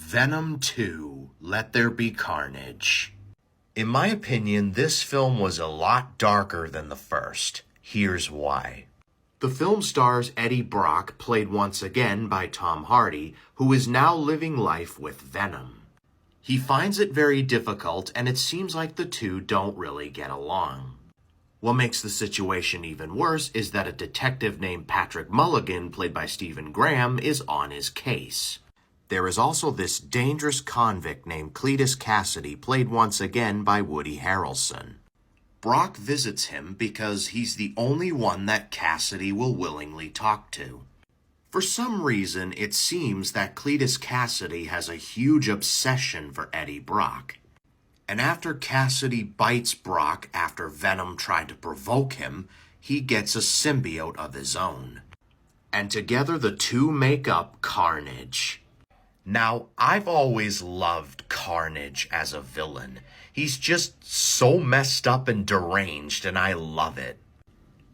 Venom 2, Let There Be Carnage. In my opinion, this film was a lot darker than the first. Here's why. The film stars Eddie Brock, played once again by Tom Hardy, who is now living life with Venom. He finds it very difficult, and it seems like the two don't really get along. What makes the situation even worse is that a detective named Patrick Mulligan, played by Stephen Graham, is on his case. There is also this dangerous convict named Cletus Cassidy, played once again by Woody Harrelson. Brock visits him because he's the only one that Cassidy will willingly talk to. For some reason, it seems that Cletus Cassidy has a huge obsession for Eddie Brock. And after Cassidy bites Brock after Venom tried to provoke him, he gets a symbiote of his own. And together the two make up Carnage. Now, I've always loved Carnage as a villain. He's just so messed up and deranged, and I love it.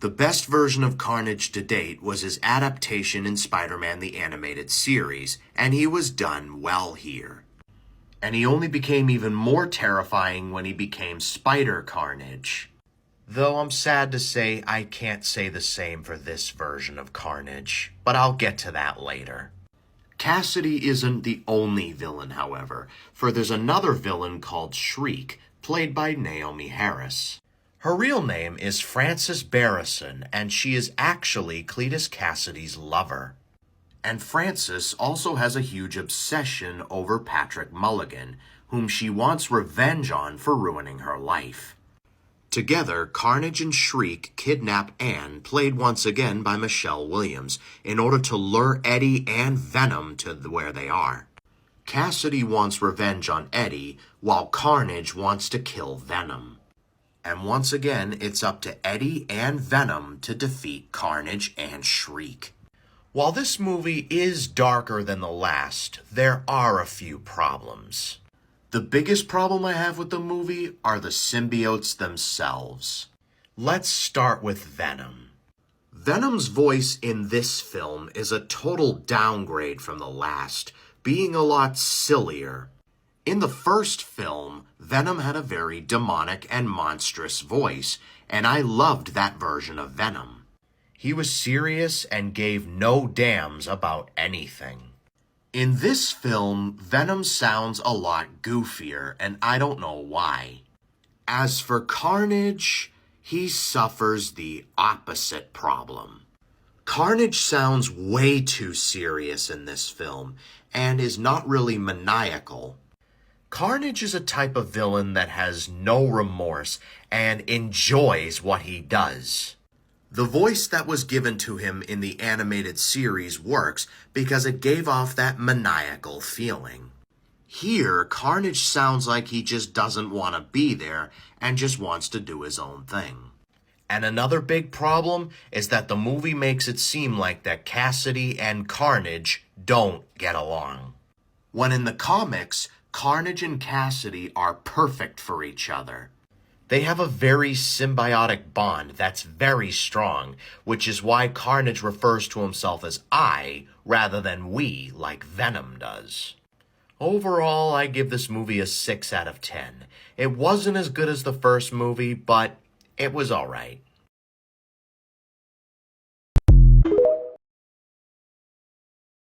The best version of Carnage to date was his adaptation in Spider-Man the Animated Series, and he was done well here. And he only became even more terrifying when he became Spider-Carnage. Though I'm sad to say I can't say the same for this version of Carnage, but I'll get to that later. Cassidy isn't the only villain, however, for there's another villain called Shriek, played by Naomi Harris. Her real name is Frances Barrison, and she is actually Cletus Cassidy's lover. And Frances also has a huge obsession over Patrick Mulligan, whom she wants revenge on for ruining her life. Together, Carnage and Shriek kidnap Anne, played once again by Michelle Williams, in order to lure Eddie and Venom to where they are. Cassidy wants revenge on Eddie, while Carnage wants to kill Venom. And once again, it's up to Eddie and Venom to defeat Carnage and Shriek. While this movie is darker than the last, there are a few problems. The biggest problem I have with the movie are the symbiotes themselves. Let's start with Venom. Venom's voice in this film is a total downgrade from the last, being a lot sillier. In the first film, Venom had a very demonic and monstrous voice, and I loved that version of Venom. He was serious and gave no damns about anything. In this film, Venom sounds a lot goofier, and I don't know why. As for Carnage, he suffers the opposite problem. Carnage sounds way too serious in this film, and is not really maniacal. Carnage is a type of villain that has no remorse and enjoys what he does. The voice that was given to him in the animated series works because it gave off that maniacal feeling. Here, Carnage sounds like he just doesn't want to be there and just wants to do his own thing. And another big problem is that the movie makes it seem like that Cassidy and Carnage don't get along. When in the comics, Carnage and Cassidy are perfect for each other. They have a very symbiotic bond that's very strong, which is why Carnage refers to himself as I rather than we like Venom does. Overall, I give this movie a 6 out of 10. It wasn't as good as the first movie, but it was alright.